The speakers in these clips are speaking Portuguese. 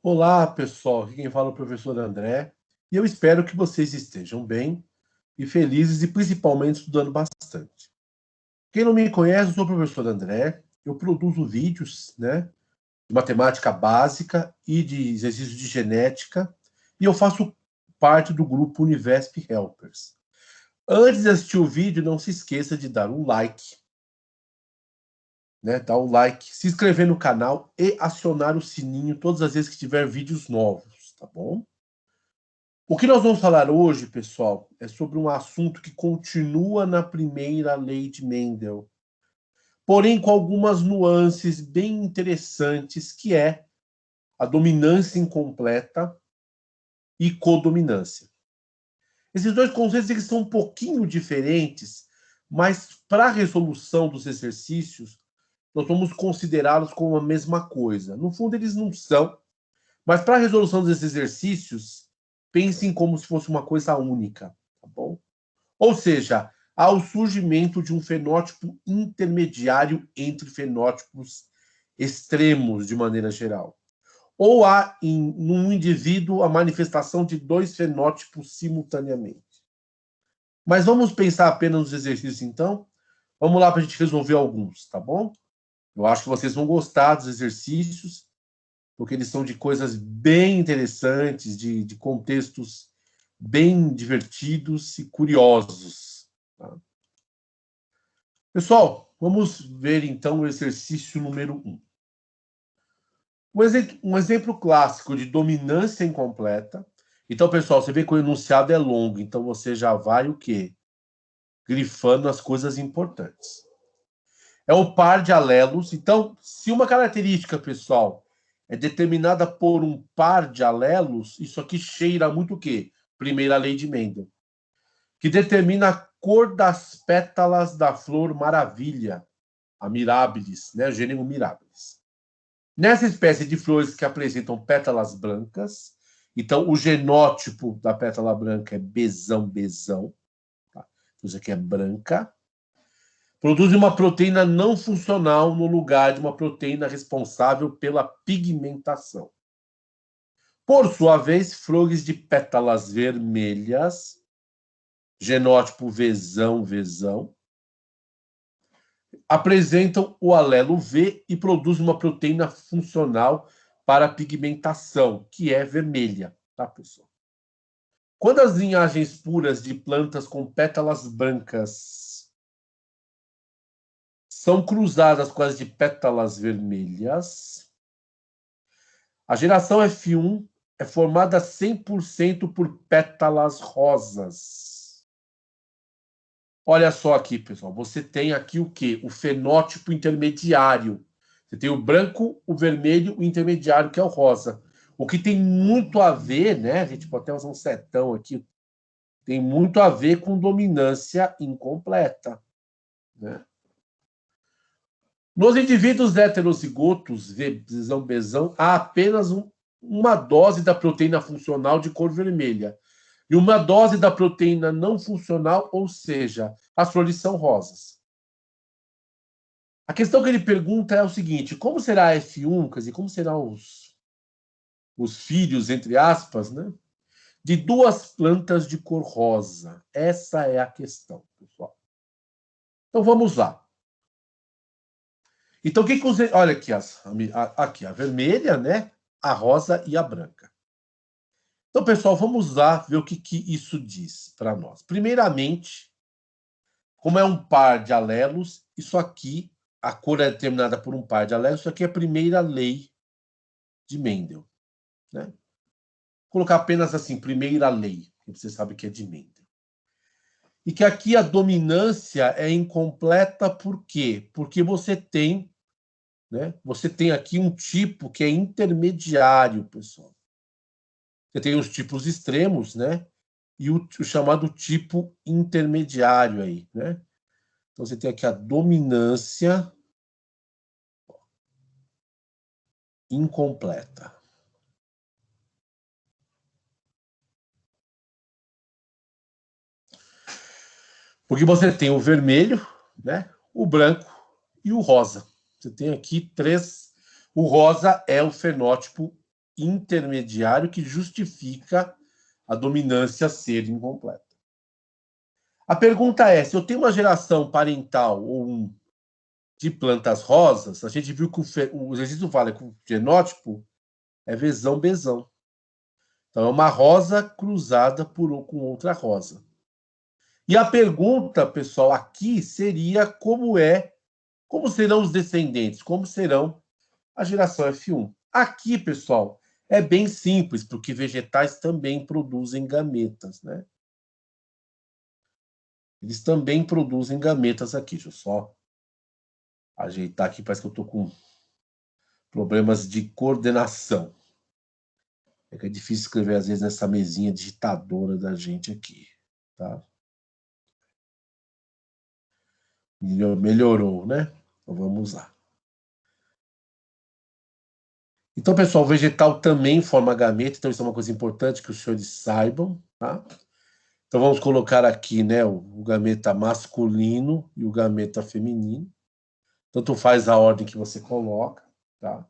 Olá, pessoal. Aqui quem fala é o professor André. E eu espero que vocês estejam bem e felizes e principalmente estudando bastante. Quem não me conhece, eu sou o professor André. Eu produzo vídeos, de matemática básica e de exercícios de genética. E eu faço parte do grupo Univesp Helpers. Antes de assistir o vídeo, não se esqueça de dar um like, dar um like, se inscrever no canal e acionar o sininho todas as vezes que tiver vídeos novos, tá bom? O que nós vamos falar hoje, pessoal, é sobre um assunto que continua na primeira lei de Mendel, porém com algumas nuances bem interessantes, que é a dominância incompleta e codominância. Esses dois conceitos eles são um pouquinho diferentes, mas para a resolução dos exercícios, nós vamos considerá-los como a mesma coisa. No fundo, eles não são, mas para a resolução desses exercícios, pensem como se fosse uma coisa única, tá bom? Ou seja, há o surgimento de um fenótipo intermediário entre fenótipos extremos, de maneira geral. Ou há, num indivíduo, a manifestação de dois fenótipos simultaneamente. Mas vamos pensar apenas nos exercícios, então? Vamos lá para a gente resolver alguns, tá bom? Eu acho que vocês vão gostar dos exercícios, porque eles são de coisas bem interessantes, de contextos bem divertidos e curiosos. Tá? Pessoal, vamos ver então o exercício número 1. Um exemplo clássico de dominância incompleta. Então, pessoal, você vê que o enunciado é longo, então você já vai o quê? Grifando as coisas importantes. É o par de alelos. Então, se uma característica, pessoal, é determinada por um par de alelos, isso aqui cheira muito o quê? Primeira lei de Mendel, que determina a cor das pétalas da flor maravilha, a mirabilis, gênero mirabilis. Nessa espécie de flores que apresentam pétalas brancas, então o genótipo da pétala branca é besão, tá? Isso aqui é branca. Produz uma proteína não funcional no lugar de uma proteína responsável pela pigmentação. Por sua vez, flores de pétalas vermelhas, genótipo Vzão, apresentam o alelo V e produzem uma proteína funcional para a pigmentação, que é vermelha, tá, pessoal? Quando as linhagens puras de plantas com pétalas brancas são cruzadas com as de pétalas vermelhas, a geração F1 é formada 100% por pétalas rosas. Olha só aqui, pessoal. Você tem aqui o quê? O fenótipo intermediário. Você tem o branco, o vermelho, o intermediário, que é o rosa. O que tem muito a ver, A gente pode até usar um setão aqui. Tem muito a ver com dominância incompleta, Nos indivíduos heterozigotos, Vzão, há apenas uma dose da proteína funcional de cor vermelha e uma dose da proteína não funcional, ou seja, as flores são rosas. A questão que ele pergunta é o seguinte: como será a F1, quer dizer, como serão os filhos, entre aspas, de duas plantas de cor rosa? Essa é a questão, pessoal. Então vamos lá. Então, o que você. Olha aqui, aqui a vermelha, a rosa e a branca. Então, pessoal, vamos lá ver o que isso diz para nós. Primeiramente, como é um par de alelos, isso aqui, a cor é determinada por um par de alelos, isso aqui é a primeira lei de Mendel. Vou colocar apenas assim, primeira lei, que você sabe que é de Mendel. E que aqui a dominância é incompleta, por quê? Porque você tem aqui um tipo que é intermediário, pessoal. Você tem os tipos extremos, e o chamado tipo intermediário aí, Então, você tem aqui a dominância incompleta. Porque você tem o vermelho, o branco e o rosa. Você tem aqui três. O rosa é o fenótipo intermediário que justifica a dominância ser incompleta. A pergunta é, se eu tenho uma geração parental ou de plantas rosas, a gente viu que o exercício fala que o genótipo é Vzão-Bzão. Então, é uma rosa cruzada com outra rosa. E a pergunta, pessoal, aqui seria como serão os descendentes, como serão a geração F1. Aqui, pessoal, é bem simples, porque vegetais também produzem gametas, né? Eles também produzem gametas aqui. Deixa eu só ajeitar aqui, parece que eu estou com problemas de coordenação. É que é difícil escrever, às vezes, nessa mesinha digitadora da gente aqui, tá? Melhorou, né? Então, vamos lá. Então, pessoal, o vegetal também forma gameta, então isso é uma coisa importante que os senhores saibam, tá? Então, vamos colocar aqui, né, o gameta masculino e o gameta feminino. Tanto faz a ordem que você coloca, tá?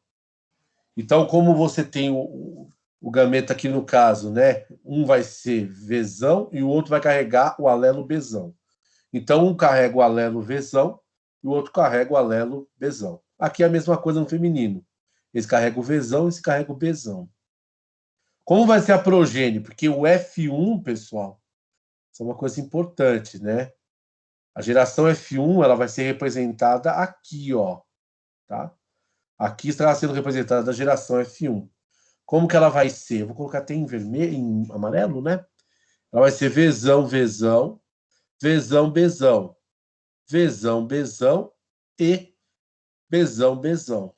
Então, como você tem o gameta aqui no caso, né? Um vai ser Vzão e o outro vai carregar o alelo Bzão. Então, um carrega o alelo Vzão e o outro carrega o alelo Bzão. Aqui é a mesma coisa no feminino. Eles carregam o Vzão e eles carregam o Bzão. Como vai ser a progênie? Porque o F1, pessoal, isso é uma coisa importante, né? A geração F1 ela vai ser representada aqui, ó, tá? Aqui está sendo representada a geração F1. Como que ela vai ser? Eu vou colocar até em vermelho, em amarelo, né? Ela vai ser Vzão, Vzão, Vzão, Bzão, Vzão, Bzão e Bzão, Bzão.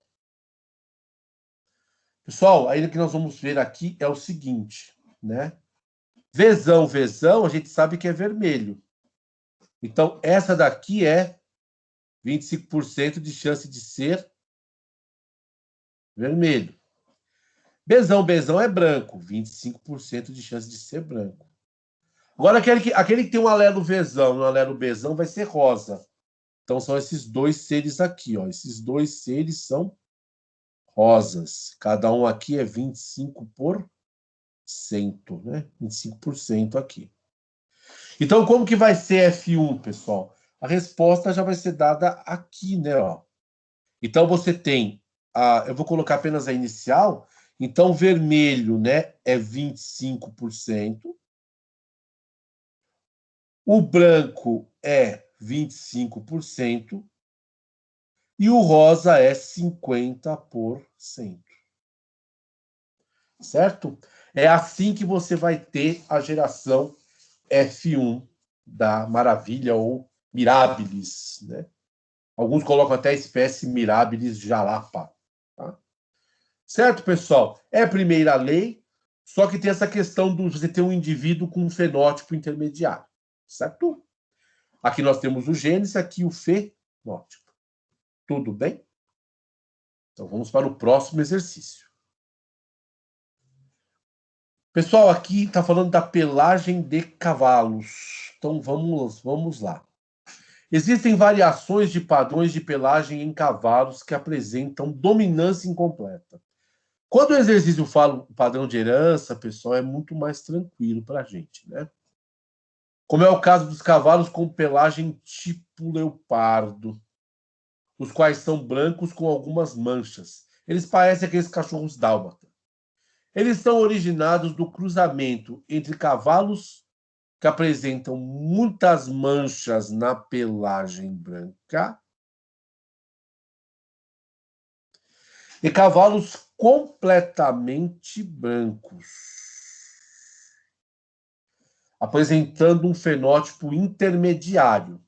Pessoal, aí o que nós vamos ver aqui é o seguinte, né? Vzão, Vzão, a gente sabe que é vermelho. Então, essa daqui é 25% de chance de ser vermelho. Bzão, Bzão é branco, 25% de chance de ser branco. Agora, aquele que tem um alelo Vzão e um alelo Bzão vai ser rosa. Então, são esses dois seres aqui, ó. Esses dois seres são rosas. Cada um aqui é 25%, né? 25% aqui. Então, como que vai ser F1, pessoal? A resposta já vai ser dada aqui, né? Ó. Então, você tem... eu vou colocar apenas a inicial. Então, vermelho, né, é 25%. O branco é 25%. E o rosa é 50%. Certo? É assim que você vai ter a geração F1 da Maravilha ou Mirabilis, né? Alguns colocam até a espécie Mirabilis jalapa. Tá? Certo, pessoal? É a primeira lei, só que tem essa questão de você ter um indivíduo com um fenótipo intermediário. Certo? Aqui nós temos o genes, aqui o fenótipo. Tudo bem? Então vamos para o próximo exercício. Pessoal, aqui está falando da pelagem de cavalos. Então vamos lá. Existem variações de padrões de pelagem em cavalos que apresentam dominância incompleta. Quando o exercício fala o padrão de herança, pessoal, é muito mais tranquilo para a gente, né? Como é o caso dos cavalos com pelagem tipo leopardo, os quais são brancos com algumas manchas. Eles parecem aqueles cachorros dálmata. Eles são originados do cruzamento entre cavalos que apresentam muitas manchas na pelagem branca e cavalos completamente brancos, apresentando um fenótipo intermediário.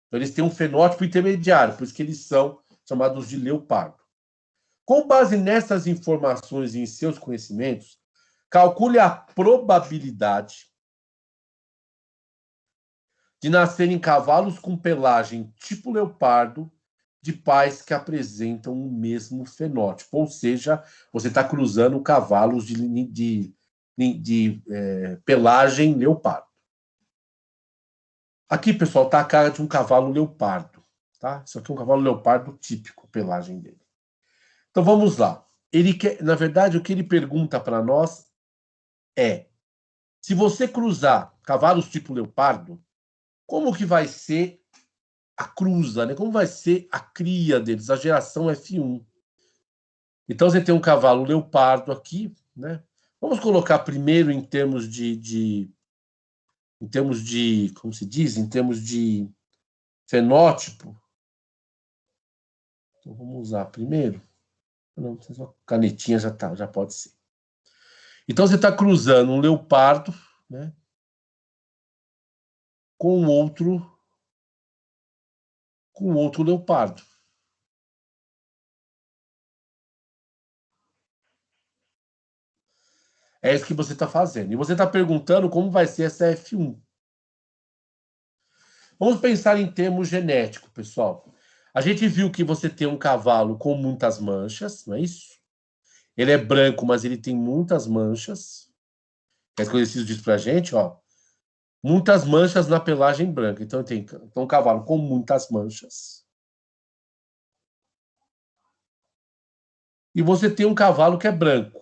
Então, eles têm um fenótipo intermediário, por isso que eles são chamados de leopardo. Com base nessas informações e em seus conhecimentos, calcule a probabilidade de nascerem cavalos com pelagem tipo leopardo de pais que apresentam o mesmo fenótipo. Ou seja, você está cruzando cavalos de pelagem leopardo. Aqui, pessoal, está a cara de um cavalo leopardo. Tá? Isso aqui é um cavalo leopardo típico, pelagem dele. Então, vamos lá. ele quer, na verdade, o que ele pergunta para nós é: se você cruzar cavalos tipo leopardo, como que vai ser a cruza, né? Como vai ser a cria deles, a geração F1? Então você tem um cavalo leopardo aqui, né? Vamos colocar primeiro em termos como se diz, em termos de fenótipo. Então vamos usar primeiro. Não, canetinha já tá, já pode ser. Então você está cruzando um leopardo, né, com outro leopardo. É isso que você está fazendo. E você está perguntando como vai ser essa F1. Vamos pensar em termos genéticos, pessoal. A gente viu que você tem um cavalo com muitas manchas, não é isso? Ele é branco, mas ele tem muitas manchas. É conhecido disso pra gente, ó. Muitas manchas na pelagem branca. Então tem um cavalo com muitas manchas. E você tem um cavalo que é branco.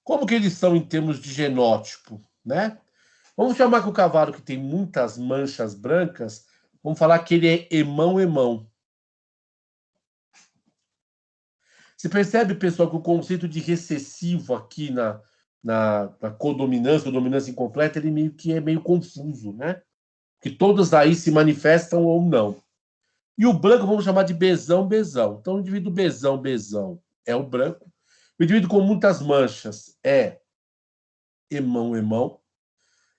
Como que eles são em termos de genótipo, né? Vamos chamar que o cavalo que tem muitas manchas brancas, vamos falar que ele é emão-emão. Você percebe, pessoal, que o conceito de recessivo aqui na codominância, ou dominância incompleta, ele meio que é meio confuso, né? Que todos aí se manifestam ou não. E o branco vamos chamar de besão-besão. Então, o indivíduo besão-besão é o branco. O indivíduo com muitas manchas é emão-emão.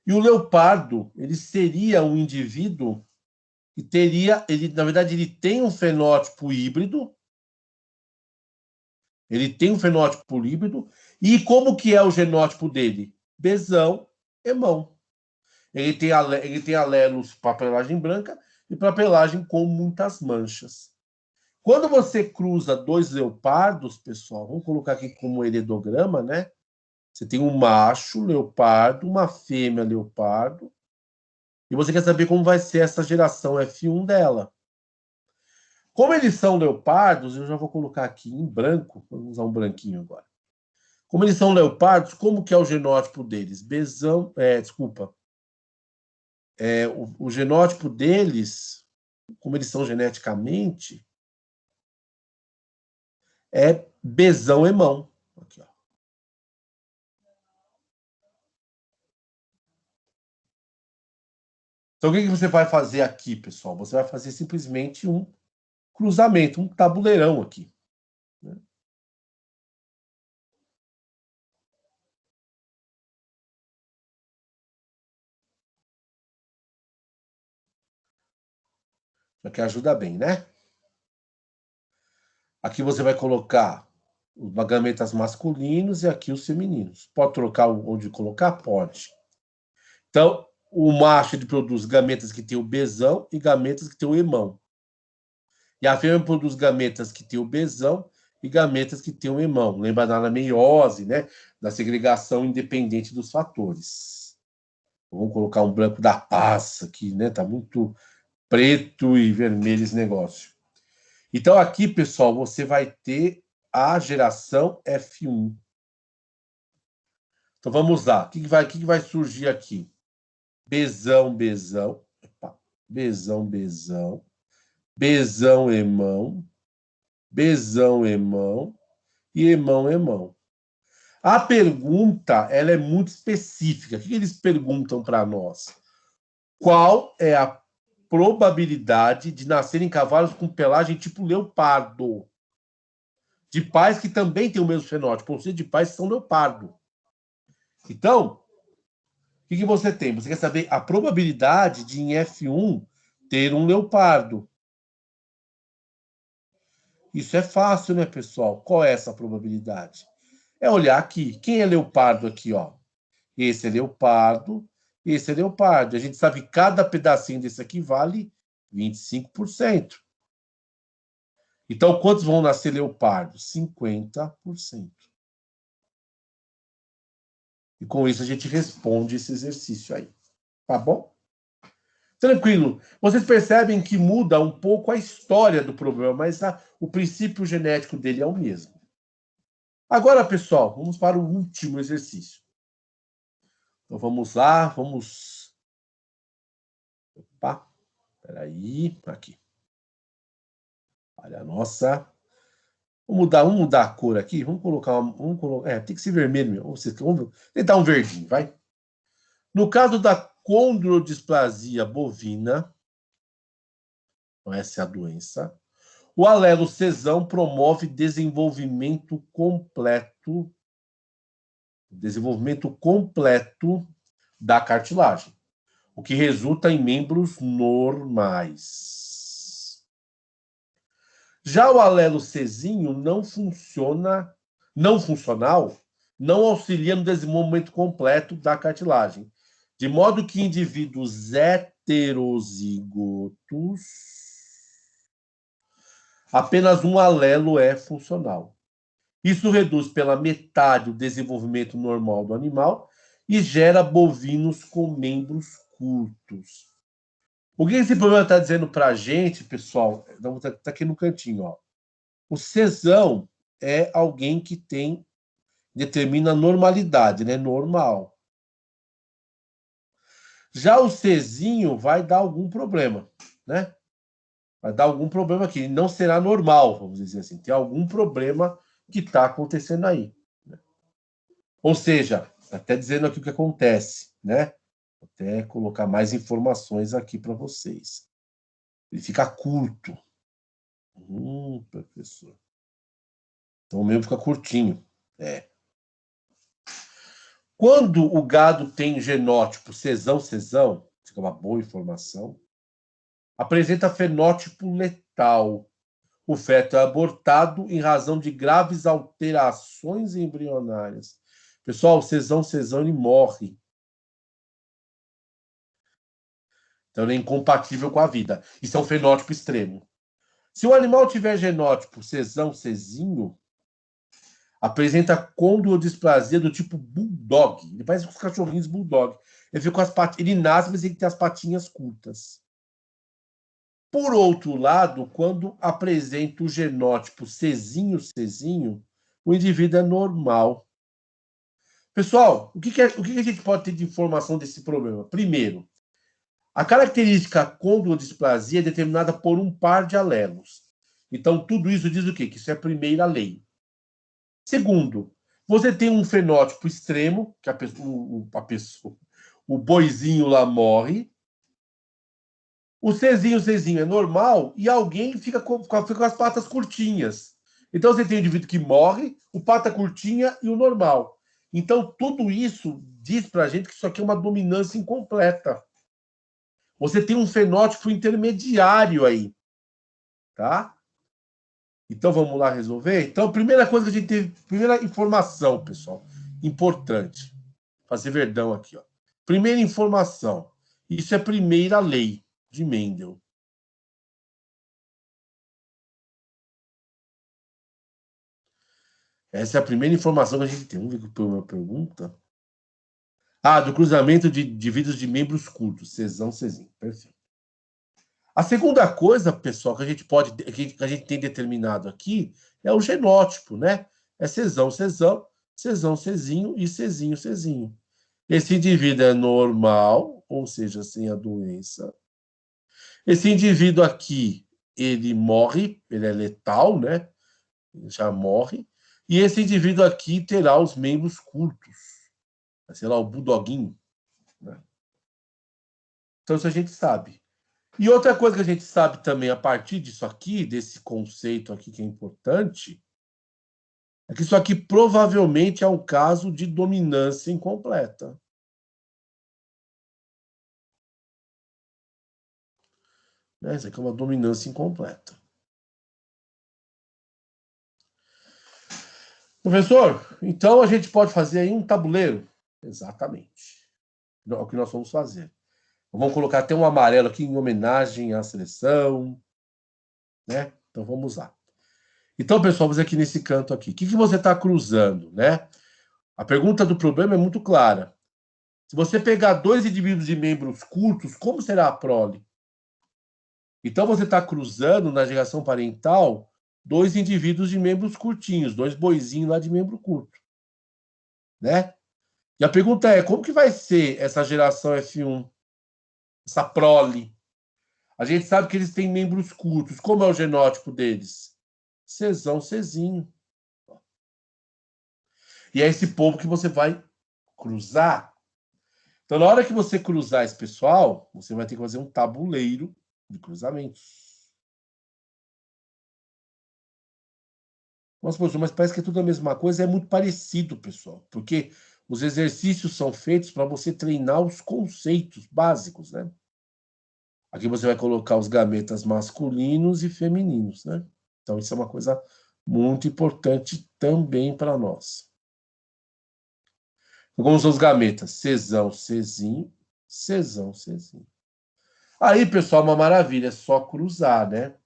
E o leopardo, ele seria um indivíduo que teria, ele, na verdade, ele tem um fenótipo híbrido. Ele tem um fenótipo híbrido. E como que é o genótipo dele? Besão, emão. Ele tem alelos para pelagem branca e para pelagem com muitas manchas. Quando você cruza dois leopardos, pessoal, vamos colocar aqui como heredograma, né? Você tem um macho leopardo, uma fêmea leopardo, e você quer saber como vai ser essa geração F1 dela. Como eles são leopardos, eu já vou colocar aqui em branco, vamos usar um branquinho agora. Como eles são leopardos, como que é o genótipo deles? Desculpa. O genótipo deles, como eles são geneticamente, é besão-emão. Aqui, ó. Então, o que você vai fazer aqui, pessoal? Você vai fazer simplesmente um cruzamento, um tabuleirão aqui, né? Já que ajuda bem, né? Aqui você vai colocar os gametas masculinos e aqui os femininos. Pode trocar onde colocar? Pode. Então, o macho ele produz gametas que tem o besão e gametas que tem o emão. E a fêmea produz gametas que tem o besão e gametas que tem o emão. Lembra da meiose, né? Da segregação independente dos fatores. Vamos colocar um branco da passa aqui, né? Tá muito preto e vermelho esse negócio. Então, aqui, pessoal, você vai ter a geração F1. Então, vamos lá. O que vai surgir aqui? Besão, besão. Opa. Besão, besão. Besão, emão. Besão, emão. E emão, emão. A pergunta, ela é muito específica. O que eles perguntam para nós? Qual é a probabilidade de nascerem cavalos com pelagem tipo leopardo? De pais que também têm o mesmo fenótipo, ou seja, de pais que são leopardo. Então, o que você tem? Você quer saber a probabilidade de em F1 ter um leopardo. Isso é fácil, né, pessoal? Qual é essa probabilidade? É olhar aqui. Quem é leopardo aqui, ó? Esse é leopardo, esse é leopardo. A gente sabe que cada pedacinho desse aqui vale 25%. Então, quantos vão nascer leopardos? 50%. E com isso a gente responde esse exercício aí. Tá bom? Tranquilo. Vocês percebem que muda um pouco a história do problema, mas o princípio genético dele é o mesmo. Agora, pessoal, vamos para o último exercício. Então, vamos lá, vamos... Opa, peraí, aqui. Olha a nossa... Vamos mudar a cor aqui, vamos colocar tem que ser vermelho mesmo. Vamos tentar um verdinho, vai. No caso da condrodisplasia bovina, essa é a doença, o alelo cesão promove desenvolvimento completo da cartilagem, o que resulta em membros normais. Já o alelo cesinho não funcional, não auxilia no desenvolvimento completo da cartilagem, de modo que indivíduos heterozigotos, apenas um alelo é funcional. Isso reduz pela metade o desenvolvimento normal do animal e gera bovinos com membros curtos. O que esse problema está dizendo para a gente, pessoal? Está aqui no cantinho, ó. O cesão é alguém que determina normalidade, né? Normal. Já o cesinho vai dar algum problema, né? Vai dar algum problema aqui. Não será normal, vamos dizer assim. Tem algum problema que está acontecendo aí. Né? Ou seja, até dizendo aqui o que acontece, né? Vou até colocar mais informações aqui para vocês. Ele fica curto. Professor. Então o meu fica curtinho. Quando o gado tem genótipo cesão, fica uma boa informação, apresenta fenótipo letal. O feto é abortado em razão de graves alterações embrionárias. Pessoal, o cesão, ele morre. Então, ele é incompatível com a vida. Isso é um fenótipo extremo. Se o animal tiver genótipo cesinho, apresenta condrodisplasia do tipo bulldog. Ele parece com os cachorrinhos bulldog. Ele fica com as patinhas. Ele nasce, mas ele tem as patinhas curtas. Por outro lado, quando apresenta o genótipo cesinho, o indivíduo é normal. Pessoal, o que a gente pode ter de informação desse problema? Primeiro, a característica condrodisplasia é determinada por um par de alelos. Então, tudo isso diz o quê? Que isso é a primeira lei. Segundo, você tem um fenótipo extremo, que o boizinho lá morre, o cesinho é normal e alguém fica com as patas curtinhas. Então, você tem o indivíduo que morre, o pata curtinha e o normal. Então, tudo isso diz para a gente que isso aqui é uma dominância incompleta. Você tem um fenótipo intermediário aí. Tá? Então, vamos lá resolver? Então, primeira coisa que a gente teve, primeira informação, pessoal, importante. Fazer verdão aqui, ó. Primeira informação. Isso é a primeira lei de Mendel. Essa é a primeira informação que a gente tem. Vamos ver uma pergunta. Do cruzamento de indivíduos de membros curtos. Cesinho. Perfeito. A segunda coisa, pessoal, que a gente tem determinado aqui é o genótipo, né? É cesinho e cesinho. Esse indivíduo é normal, ou seja, sem a doença. Esse indivíduo aqui, ele morre, ele é letal, né? Ele já morre. E esse indivíduo aqui terá os membros curtos. Sei lá, o bulldoguinho. Né? Então, isso a gente sabe. E outra coisa que a gente sabe também, a partir disso aqui, desse conceito aqui que é importante, é que isso aqui provavelmente é um caso de dominância incompleta. Isso aqui é uma dominância incompleta. Professor, então a gente pode fazer aí um tabuleiro? Exatamente. É o que nós vamos fazer. Vamos colocar até um amarelo aqui em homenagem à seleção. Né? Então vamos lá. Então, pessoal, vamos aqui nesse canto aqui. O que você está cruzando? Né? A pergunta do problema é muito clara. Se você pegar dois indivíduos de membros curtos, como será a prole? Então, você está cruzando na geração parental dois indivíduos de membros curtinhos, dois boizinhos lá de membro curto, né? E a pergunta é, como que vai ser essa geração F1, essa prole? A gente sabe que eles têm membros curtos. Como é o genótipo deles? Czão, Czinho. E é esse povo que você vai cruzar. Então, na hora que você cruzar esse pessoal, você vai ter que fazer um tabuleiro de cruzamentos. Nossa, professor, mas parece que é tudo a mesma coisa. É muito parecido, pessoal. Porque os exercícios são feitos para você treinar os conceitos básicos, né? Aqui você vai colocar os gametas masculinos e femininos, né? Então, isso é uma coisa muito importante também para nós. Então, como são os gametas? Czão, Czinho, Czão, Czinho. Aí, pessoal, uma maravilha, é só cruzar, né?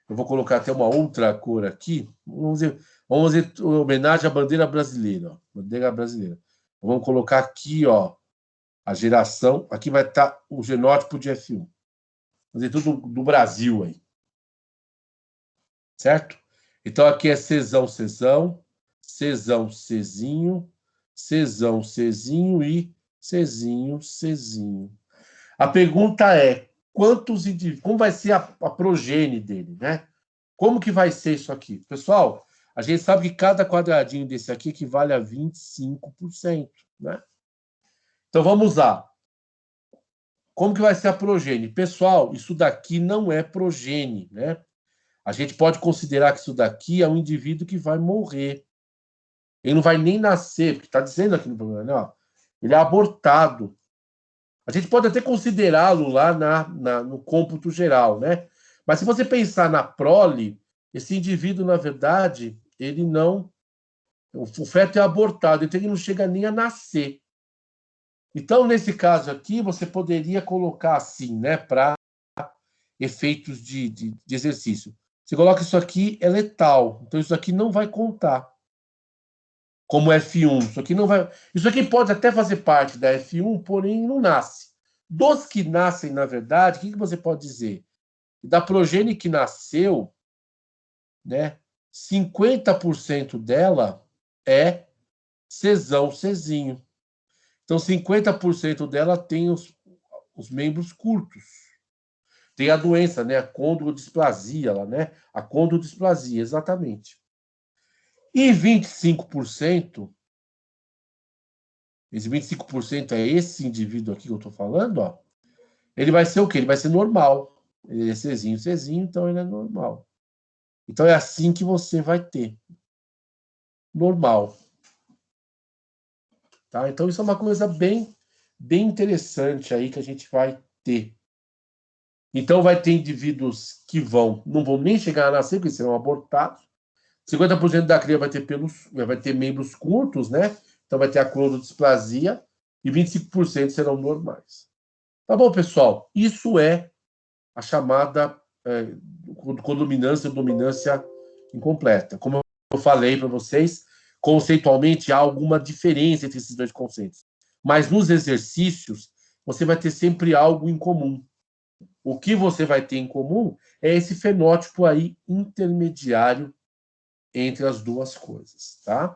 Eu vou colocar até uma outra cor aqui. Vamos fazer homenagem à bandeira brasileira. Ó. Bandeira brasileira. Vamos colocar aqui, ó, a geração. Aqui vai estar o genótipo de F1. Fazer tudo do Brasil aí. Certo? Então, aqui é Czão, Czão, Czão, Czinho, Czão, Czinho e Czinho, Czinho. A pergunta é, quantos indivíduos, como vai ser a progênie dele, né? Como que vai ser isso aqui? Pessoal, a gente sabe que cada quadradinho desse aqui equivale a 25%, né? Então, vamos lá. Como que vai ser a progênie? Pessoal, isso daqui não é progênie, né? A gente pode considerar que isso daqui é um indivíduo que vai morrer. Ele não vai nem nascer, porque está dizendo aqui no programa, né? Ó, ele é abortado. A gente pode até considerá-lo lá no cômputo geral, né? Mas se você pensar na prole, esse indivíduo, na verdade, ele não... O feto é abortado, então ele não chega nem a nascer. Então, nesse caso aqui, você poderia colocar assim, né? Para efeitos de exercício. Você coloca isso aqui, é letal. Então, isso aqui não vai contar como F1. Isso aqui não vai... Isso aqui pode até fazer parte da F1, porém não nasce. Dos que nascem, na verdade, o que você pode dizer? Da progênie que nasceu, né, 50% dela é Czão, Czinho. Então, 50% dela tem os membros curtos. Tem a doença, né, a condrodisplasia, lá, né? A condrodisplasia, exatamente. E 25%, esse 25% é esse indivíduo aqui que eu estou falando, ó, ele vai ser o quê? Ele vai ser normal. Ele é Czinho, Czinho, então ele é normal. Então é assim que você vai ter. Normal. Tá? Então isso é uma coisa bem interessante aí que a gente vai ter. Então vai ter indivíduos que não vão nem chegar a nascer, porque serão abortados. 50% da cria vai ter membros curtos, né? Então vai ter a clonodisplasia e 25% serão normais. Tá bom, pessoal? Isso é a chamada codominância ou dominância incompleta. Como eu falei para vocês, conceitualmente há alguma diferença entre esses dois conceitos. Mas nos exercícios, você vai ter sempre algo em comum. O que você vai ter em comum é esse fenótipo aí intermediário entre as duas coisas, tá?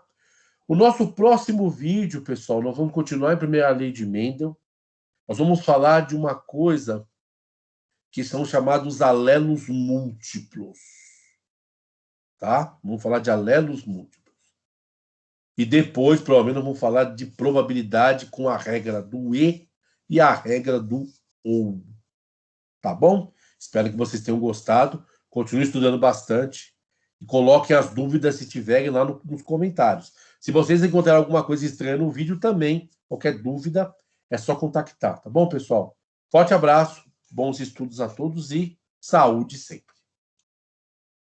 O nosso próximo vídeo, pessoal, nós vamos continuar em primeira lei de Mendel. Nós vamos falar de uma coisa que são chamados alelos múltiplos, tá? Vamos falar de alelos múltiplos. E depois, provavelmente, vamos falar de probabilidade com a regra do E e a regra do OU. Tá bom? Espero que vocês tenham gostado. Continue estudando bastante. E coloquem as dúvidas, se tiverem, lá nos comentários. Se vocês encontrarem alguma coisa estranha no vídeo também, qualquer dúvida, é só contactar. Tá bom, pessoal? Forte abraço, bons estudos a todos e saúde sempre.